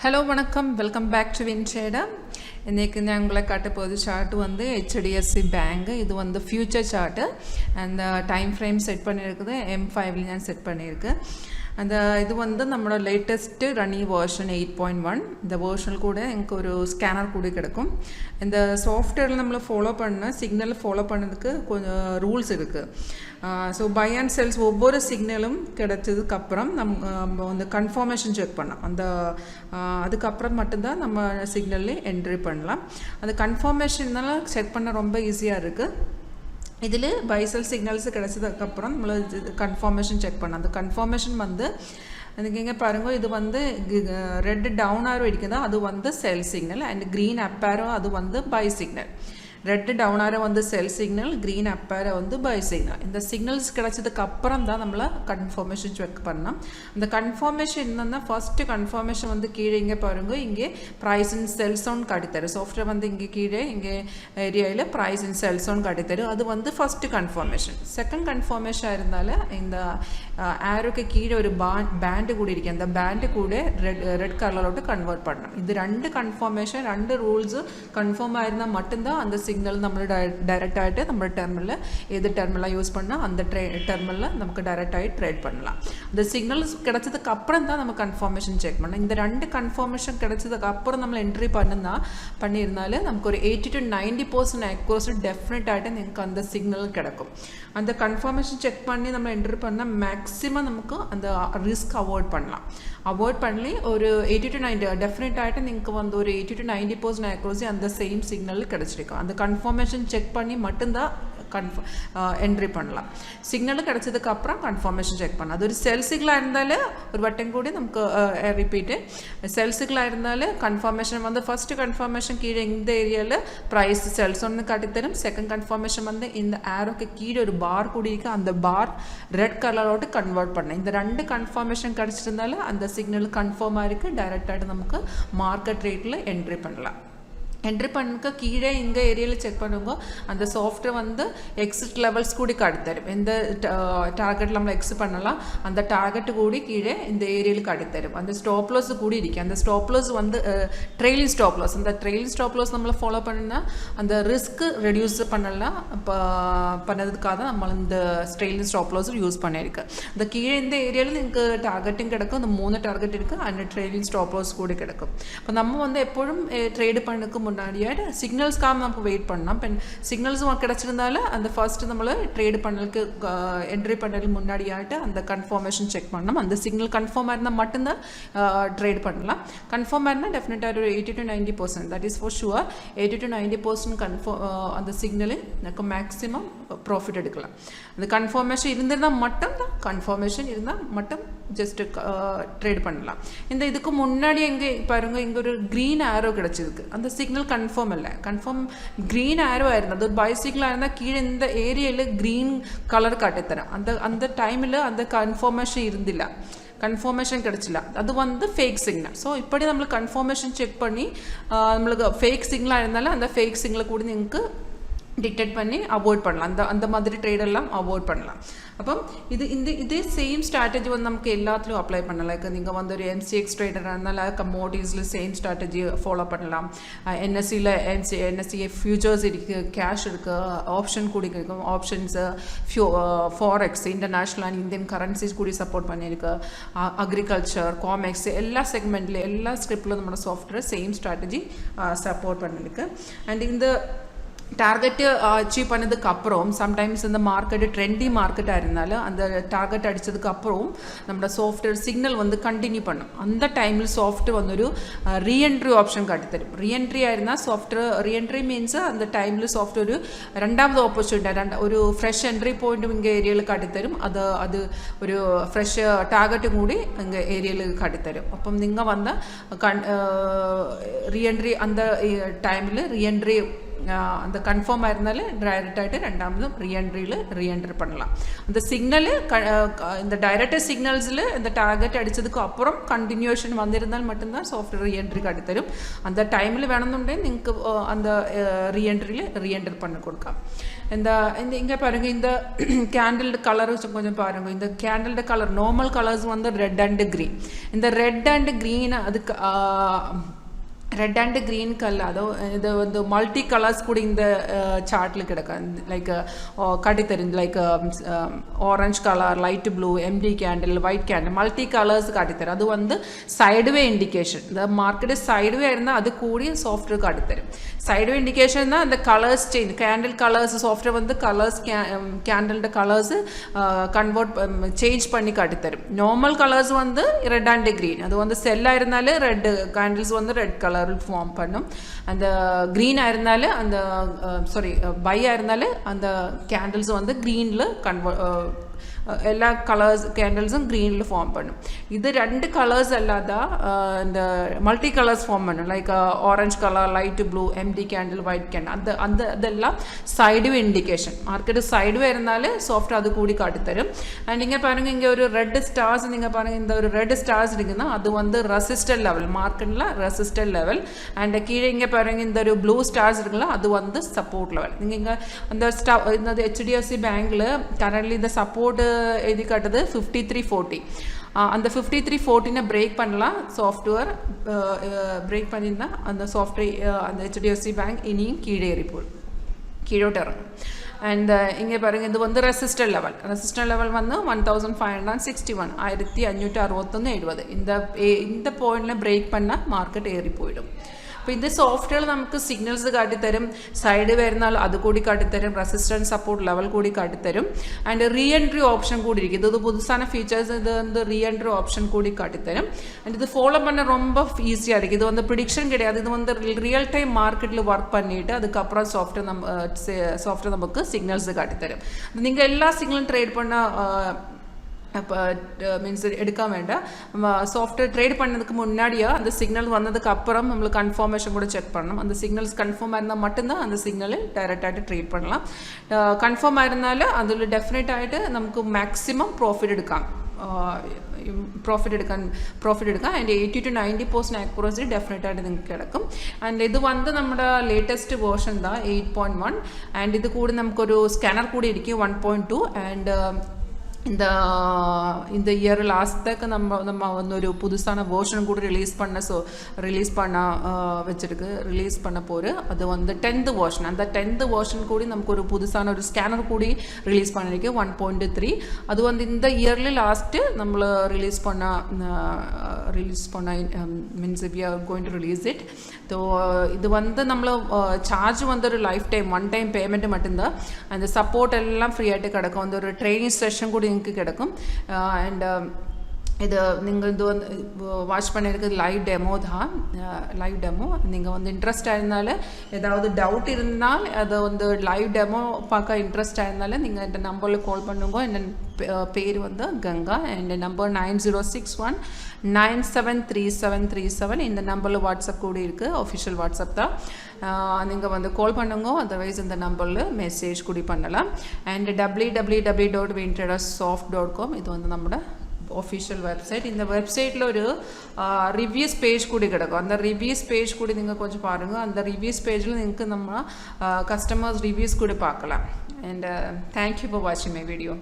Hello, vanakkam. Welcome back to WinTrader. இன்னைக்கு நான் உங்களுக்கு காட்ட போகுது சார்ட் வந்து HDFC Bank. இது வந்து future chart. and time frame set பண்ணியிருக்குது M5 ல நான் செட் பண்ணியிருக்கேன். அந்த இது வந்து நம்மளோட லேட்டஸ்ட் ரன்னிங் வெர்ஷன் 8.1. இந்த வெர்ஷன் கூட எனக்கு ஒரு ஸ்கேனர் கூட கிடைக்கும். இந்த சாஃப்ட்வேரில் நம்மளை ஃபாலோ பண்ண சிக்னல் ஃபாலோ பண்ணதுக்கு கொஞ்சம் ரூல்ஸ் இருக்குது. ஸோ பை அண்ட் செல்ஸ் ஒவ்வொரு சிக்னலும் கிடைச்சதுக்கப்புறம் நம்ம வந்து கன்ஃபர்மேஷன் செக் பண்ணோம். அதுக்கப்புறம் மட்டும்தான் நம்ம சிக்னல்லே என்ட்ரி பண்ணலாம். அந்த கன்ஃபர்மேஷன்னால செக் பண்ண ரொம்ப ஈஸியாக இருக்குது. இதில் பைசல் சிக்னல்ஸ் கிடைச்சதுக்கப்புறம் நம்மள கன்ஃபர்மேஷன் செக் பண்ணலாம். அந்த கன்ஃபர்மேஷன் வந்து எனக்கு இங்கே பாருங்கள், இது வந்து ரெட் டவுன் ஆரோ இருக்குதா, அது வந்து sell signal. And green up arrow அது வந்து buy signal. Red down arrow வந்து செல் சிக்னல், க்ரீன் அப் ஆரோ வந்து பை சிக்னல். இந்த சிக்னல்ஸ் கிடைச்சதுக்கு அப்புறம் தான் நம்மள கன்ஃபர்மேஷன் செக் பண்ணலாம். அந்த கன்ஃபர்மேஷன் என்னன்னா, ஃபர்ஸ்ட் கன்ஃபர்மேஷன் வந்து கீழே இங்கே பாருங்க, இங்கே ப்ரைஸ் இன் செல் சவுண்ட் காட்டித்தரும். சாஃப்ட்வேர் வந்து இங்கே கீழே இங்கே ஏரியாவில் ப்ரைஸ் இன் செல் சவுண்ட் காட்டித்தரும். அது வந்து ஃபர்ஸ்ட் கன்ஃபர்மேஷன். செகண்ட் கன்ஃபர்மேஷன் இருந்தாலும் இந்த ஆரோக்கு கீழே ஒரு பேண்டு கூட இருக்கு. அந்த பேண்டு கூட ரெட் கலரோட்டு கன்வெர்ட் பண்ணணும். இது ரெண்டு கன்ஃபர்மேஷன், ரெண்டு ரூல்ஸு கன்ஃபார்ம் ஆயிருந்தால் மட்டும்தான் அந்த சிக்னல் நம்ம டைரெக்டாகிட்டு நம்ம டெர்மினலில் எது டெர்மினலாக யூஸ் பண்ணால் அந்த டெர்மினலில் நமக்கு டைரெக்டாகி ட்ரேட் பண்ணலாம். அந்த சிக்னல்ஸ் கிடைச்சதுக்கு அப்புறம் தான் நம்ம கன்ஃபர்மேஷன் செக் பண்ணலாம். இந்த ரெண்டு கன்ஃபர்மேஷன் கிடைச்சதுக்கு அப்புறம் நம்ம என்ட்ரி பண்ணியிருந்தாலும் நமக்கு ஒரு 80 to 90% அக்யூரசி டெஃபினட்டாகிட்டு எனக்கு அந்த சிக்னல் கிடைக்கும். அந்த கன்ஃபர்மேஷன் செக் பண்ணி நம்ம என்ட்ரி பண்ணால் மேக்ஸிமம் நமக்கு அந்த ரிஸ்க் அவாய்ட் பண்ணலாம். அவாய்ட் பண்ணி ஒரு 80 to 90 டெஃபினட்டாகிட்டு നിങ്ങൾക്ക് வந்து ஒரு 80 to 90% அக்யூரசி அந்த சேம் சிக்னல் கிடைச்சிருக்கும். அந்த கன்ஃபர்மேஷன் செக் பண்ணி மட்டும்தான் என்ட்ரி பண்ணலாம். சிக்னல் கிடைச்சதுக்கு அப்புறம் கன்ஃபர்மேஷன் செக் பண்ணலாம். அது ஒரு செல் சிக்னலாக இருந்தாலும் ஒரு வட்டம் கூட நமக்கு ரிப்பீட்டு. செல் சிக்னலாக இருந்தாலும் கன்ஃபர்மேஷன் வந்து ஃபர்ஸ்ட் கன்ஃபர்மேஷன் கீழே இந்த ஏரியாவில் ப்ரைஸ் செல்ஸ் ஒன்று காட்டித்தரும். செகண்ட் கன்ஃபர்மேஷன் வந்து இந்த ஆரோக்கு கீழே ஒரு பார் கூட இருக்கு. அந்த பார் ரெட் கலரோட்டு கன்வெர்ட் பண்ணேன். இந்த ரெண்டு கன்ஃபர்மேஷன் கிடைச்சிருந்தாலும் அந்த சிக்னல் கன்ஃபார்மாக இருக்குது. டைரெக்டாக நமக்கு மார்க்கெட் ரேட்டில் என்ட்ரி பண்ணலாம். என்ட்ரி பண்ண கீழே இங்கே ஏரியாவில் செக் பண்ணுங்க. அந்த சாஃப்ட்வேர் வந்து எக்ஸிட் லெவல்ஸ் கூட காட்டித்தரும். எந்த டார்கெட்டில் நம்ம எக்ஸிட் பண்ணலாம் அந்த டார்கெட்டு கூடி கீழே இந்த ஏரியாவில் காட்டித்தரும். அந்த ஸ்டாப் லாஸ் கூடி இருக்குது. அந்த ஸ்டாப் லாஸ் வந்து ட்ரெயிலிங் ஸ்டாப் லாஸ். அந்த ட்ரெயிலிங் ஸ்டாப் லாஸ் நம்மளை ஃபாலோ பண்ணினா அந்த ரிஸ்க் ரெடியூஸ் பண்ணலாம். இப்போ பண்ணதுக்காக தான் நம்ம இந்த ட்ரெயிலிங் ஸ்டாப் லாஸ் யூஸ் பண்ணியிருக்கு. அந்த கீழே இந்த ஏரியாவில் எனக்கு டார்கெட்டும் கிடைக்கும். அந்த 3 டார்கெட் இருக்குது. அந்த ட்ரெயிலிங் ஸ்டாப் லாஸ் கூட கிடைக்கும். இப்போ நம்ம வந்து எப்பொழுதும் ட்ரேடு பண்ணக்கு முன்னாடியாட்டு சிக்னல்ஸ்க்காக நம்ம வெயிட் பண்ணலாம். இப்போ சிக்னல்ஸும் கிடச்சிருந்தாலும் அந்த ஃபர்ஸ்ட் நம்மளை ட்ரேடு பண்ணலுக்கு என்ட்ரி பண்ணலுக்கு முன்னாடியாட்டு அந்த கன்ஃபர்மேஷன் செக் பண்ணலாம். அந்த சிக்னல் கன்ஃபார்மாக இருந்தால் மட்டும்தான் ட்ரேட் பண்ணலாம். கன்ஃபார்மாக இருந்தால் டெஃபினட்டாக ஒரு 80 to 90%, that is for sure 80 to 90% அந்த சிக்னலில் எனக்கு மேக்ஸிமம் ப்ராஃபிட் எடுக்கலாம். அந்த கன்ஃபர்மேஷன் இருந்திருந்தால் மட்டும் ஜஸ்ட் ட்ரேட் பண்ணலாம். இந்த இதுக்கு முன்னாடி எங்கே பாருங்க, இங்கே ஒரு க்ரீன் ஆரோ கிடச்சிருக்கு. அந்த சிக்னல் கன்ஃபார்ம் இல்லை. கன்ஃபார்ம் க்ரீன் ஆரோ ஆயிருந்தது. அது ஒரு பைசிக்கிளாக இருந்தால் கீழே இந்த ஏரியாவில் க்ரீன் கலர் காட்டித்தரேன். அந்த டைமில் அந்த கன்ஃபர்மேஷன் இருந்தில்ல, கன்ஃபர்மேஷன் கிடச்சிല്ല. அது வந்து ஃபேக் சிக்னல். ஸோ இப்படி நம்மளுக்கு கன்ஃபர்மேஷன் செக் பண்ணி நம்மளுக்கு ஃபேக் சிக்னலாக இருந்தாலும் அந்த ஃபேக் சிக்னலை கூட നിങ്ങൾക്ക് டிடெக்ட் பண்ணி அவாய்ட் பண்ணலாம். அந்த மாதிரி ட்ரேடெல்லாம் அவாய்ட் பண்ணலாம். അപ്പം இதே சேம் ஸ்ட்ராட்டஜி வந்து நமக்கு எல்லாத்துலையும் அப்ளை பண்ணலாம். லைக் நீங்கள் வந்து ஒரு MCX ட்ரேடர் இருந்தால் கமோடிட்டிஸில் சேம் ஸ்ட்ராட்டஜி ஃபாலோ பண்ணலாம். NSEயில் NSE ஃபியூச்சர்ஸ் இருக்குது, கேஷ் இருக்குது, ஆப்ஷன் கூட இருக்கும். Options FOREX international and Indian currencies கூட சப்போர்ட் பண்ணியிருக்கு. அக்ரிகல்ச்சர், காமெக்ஸ் எல்லா செக்மெண்ட்லேயும் எல்லா ஸ்கிரிப்டில் நம்மளோட சாஃப்ட்வேர் சேம் ஸ்ட்ராட்டஜி சப்போர்ட் பண்ணியிருக்கு. அண்ட் இந்த டார்கெட்டு அச்சீவ் பண்ணதுக்கு அப்புறம் சம்டைம்ஸ் இந்த மார்க்கெட்டு ட்ரெண்டி மார்க்கெட்டாக இருந்தாலும் அந்த டார்கெட் அடித்ததுக்கு அப்புறம் நம்மளோட சாஃப்ட்வேர் சிக்னல் வந்து கண்டினியூ பண்ணும். அந்த டைமில் சாஃப்ட்வேர் வந்து ஒரு ரீஎன்ட்ரி ஆப்ஷன் காட்டித்தரும். ரீஎன்ட்ரியாக இருந்தால் சாஃப்ட்வேர் ரீஎன்ட்ரி மீன்ஸ் அந்த டைமில் சாஃப்ட்வேர் ஒரு ரெண்டாவது ஆப்பர்ச்சுனிட்டி, ஒரு ஃப்ரெஷ் என்ட்ரி பாயிண்ட்டும் இங்கே ஏரியாவில் காட்டித்தரும். அது ஒரு ஃப்ரெஷ் டார்கெட்டும் கூடி இங்கே ஏரியாவில் காட்டித்தரும். അപ്പം நீங்கள் வந்தால் ரீஎன்ட்ரி அந்த டைமில் ரீஎன்ட்ரி அந்த கன்ஃபார்ம் ஆயிருந்தாலே டைரெக்டாகிட்டு ரெண்டாமதும் ரீஎன்ட்ரி பண்ணலாம். அந்த சிக்னல் இந்த டைரக்ட் சிக்னல்ஸில் இந்த டார்கெட் அடித்ததுக்கு அப்புறம் கண்டினியூஷன் வந்திருந்தால் மட்டும்தான் சாஃப்ட்வேர் ரீஎன்ட்ரி காட்டித்தரும். அந்த டைமில் வேணும்னுണ്ടെങ്കിൽ നിങ്ങൾക്ക് அந்த ரீஎன்ட்ரி பண்ண கொடுക്കാം. இந்த இங்கே பாருங்கள், இந்த கேண்டில்டு கலர் கொஞ்சம் பாருங்கள். இந்த கேண்டில்டு கலர் நார்மல் கலர்ஸ் வந்து ரெட் அண்ட் க்ரீன். இந்த ரெட் அண்ட் க்ரீன் அதுக்கு ரெட் அண்ட் க்ரீன் கலர் அதோ இது வந்து மல்டி கலர்ஸ் கூட இந்த சார்ட்டில் கிடக்கும். லைக் காட்டித்தரும். Like orange colour, light blue, empty candle, white candle, multi colours காட்டித்தரும். அது வந்து சைடுவே இண்டிகேஷன். இந்த மார்க்கெட்டு சைடுவே இருந்தால் அது கூடிய சாஃப்ட்வேர் காட்டித்தரும். சைடுவே இண்டிகேஷன் தான் அந்த colours change. Candle colours software வந்து கலர்ஸ் கேண்டில்ட கலர்ஸ் சேஞ்ச் பண்ணி காட்டித்தரும். நார்மல் கலர்ஸ் வந்து ரெட் அண்ட் க்ரீன். அது வந்து செல்லாக இருந்தாலும் ரெட் கேண்டில்ஸ் வந்து ரெட் கலர் ஃபார்ம் பண்ணும். அந்த க்ரீனாக இருந்தாலும் அந்த பையாக இருந்தாலும் அந்த கேண்டில்ஸ் வந்து க்ரீனில் எல்லா கலர்ஸ் கேண்டில்ஸும் க்ரீனில் ஃபார்ம் பண்ணும். இது ரெண்டு கலர்ஸ் அல்லாத இந்த மல்டி கலர்ஸ் ஃபார்ம் பண்ணும். Like orange colour, light blue, empty candle, white candle, அதெல்லாம் சைடுவே இண்டிகேஷன். மார்க்கெட்டு சைடுவே இருந்தாலே சாஃப்ட் அது கூடி காட்டித்தரும். அண்ட் நீங்கள் பாருங்கள், இங்கே ஒரு ரெட் ஸ்டார்ஸ் நீங்கள் பாருங்கள், இந்த ஒரு ரெட் ஸ்டார்ஸ் இருக்குன்னா அது வந்து ரெசிஸ்டர் லெவல், மார்க்கெட்டில் ரெசிஸ்டர் லெவல். அண்ட் கீழே இங்கே பாருங்கள், இந்த ஒரு ப்ளூ ஸ்டார்ஸ் இருக்குல்ல அது வந்து சப்போர்ட் லெவல். நீங்கள் இங்கே அந்த HDFC பேங்க்கில் கரண்ட்லி இந்த சப்போர்ட்டு எழுதி காட்டுது 5340. அந்த 5340 பிரேக் பண்ணலாம். சாஃப்ட்வேர் பிரேக் பண்ணியிருந்தால் அந்த சாஃப்ட்வேர் அந்த HDFC பேங்க் இனியும் கீழோட்டு இறங்கும். அண்ட் இங்கே பாருங்கள், இது வந்து ரெசிஸ்டர் லெவல் வந்து 1561 1561 இந்த பாயிண்டில் பிரேக் பண்ணால் மார்க்கெட் ஏறி போயிடும். അപ്പോൾ ഇത് സോഫ്റ്റ്വെയർ നമുക്ക് സിഗ്നൽസ് കാട്ടിത്തരും, സൈഡ് വരുന്നാൽ അത് കൂടി കാട്ടിത്തരും, റെസിസ്റ്റൻസ് സപ്പോർട്ട് ലെവൽ കൂടി കാട്ടിത്തരും. ആൻഡ് റീ എൻട്രി ഓപ്ഷൻ കൂടി ഇരിക്കും. ഇത് புதுசான ஃபீச்சர்ஸ். இது வந்து ரீ என்ட்ரி ஆப்ஷன் கூடி காட்டித்தரும். அண்ட் இது ஃபாலோ பண்ண ரொம்ப ஈஸியாக இருக்குது. இது வந்து ப்ரிடிக்ஷன் கிடையாது. இது வந்து ரியல் டைம் மார்க்கெட்டில் ஒர்க் பண்ணிவிட்டு அதுக்கப்புறம் சாஃப்ட்வேர் நமக்கு சிக்னல்ஸ் காட்டித்தரும். நீங்கள் எல்லா சிக்னலும் ட்ரேட் பண்ண அப்போ மீன்ஸ் எடுக்க வேண்டாம். சாஃப்ட்வேர் ட்ரேட் பண்ணதுக்கு முன்னாடியே அந்த சிக்னல் வந்ததுக்கு அப்புறம் நம்மளுக்கு கன்ஃபர்மேஷன் கூட செக் பண்ணணும். அந்த சிக்னல்ஸ் கன்ஃபார்மாக இருந்தால் மட்டும்தான் அந்த சிக்னலில் டைரெக்டாகிட்டு ட்ரேட் பண்ணலாம். கன்ஃபார்மாக இருந்தாலும் அதில் டெஃபினட்டாகிட்டு நமக்கு மேக்ஸிமம் ப்ராஃபிட் எடுക്കാം. പ്രോഫിറ്റ് എടുക്കാം. ആൻഡ് 80 to 90% ആക്യുറസി ഡെഫിനറ്റായിട്ട് നിങ്ങൾക്ക് കിടക്കും. ആൻഡ് ഇത് വന്ന് നമ്മുടെ ലേറ്റസ്റ്റ് വേർഷൻ தான் 8.1. ആൻഡ് ഇത് കൂടി നമുക്കൊരു സ്കാനർ കൂടി ഇരിക്കും 1.2. ആൻഡ് இந்த இயர் லாஸ்ட்டுக்கு நம்ம வந்து ஒரு புதுசான வேர்ஷன் கூட ரிலீஸ் பண்ண போகிற அது வந்து 10th வேர்ஷன். அந்த 10th வேர்ஷன் கூடி நமக்கு ஒரு புதுசான ஒரு ஸ்கேனர் கூடி ரிலீஸ் பண்ணிருக்கு 1.3. அது வந்து இந்த இயர்லி லாஸ்ட்டு நம்மளை ரிலீஸ் பண்ண means we are going to release it. So இது வந்து நம்மளை சார்ஜ் வந்து ஒரு lifetime one time payment மட்டும்தான். அந்த சப்போர்ட் எல்லாம் ஃப்ரீயாகிட்டு கிடக்கும். அந்த ஒரு ட்ரைனிங் செஷன் கூட നിങ്ങൾക്ക് കിടക്കും. ആൻഡ് இது நீங்கள் இது வந்து வாட்ச் பண்ணியிருக்கிறது லைவ் டெமோ தான். லைவ் டெமோ நீங்கள் வந்து இன்ட்ரெஸ்ட் ஆயிருந்தாலும் ஏதாவது டவுட் இருந்தால் அதை வந்து லைவ் டெமோ பார்க்க இன்ட்ரெஸ்ட் ஆயிருந்தாலும் நீங்கள் இந்த நம்பரில் கால் பண்ணுங்க. என் பேர் வந்து கங்கா. என் நம்பர் 9061 973737. இந்த நம்பரில் வாட்ஸ்அப் கூட இருக்குது. ஒஃபிஷியல் வாட்ஸ்அப் தான். நீங்கள் வந்து கால் பண்ணுங்க. அதர்வைஸ் இந்த நம்பரில் மெசேஜ் கூட பண்ணலாம். அண்ட் www.wintradersoft.com இது வந்து நம்மளோட ഒഫീഷ്യൽ വെബ്സൈറ്റ്. இந்த வெப்சைட்டில் ஒரு ரிவ்யூஸ் பேஜ் கூட கிடக்கும். அந்த ரிவ்யூஸ் பேஜ் கூட நீங்கள் கொஞ்சம் பாருங்கள். அந்த ரிவ்யூஸ் பேஜில் നിങ്ങൾക്ക് நம்ம கஸ்டமர்ஸ் ரிவ்யூஸ் கூட பார்க்கலாம். அண்ட் தேங்க்யூ ஃபார் வாட்சிங் மை வீடியோ.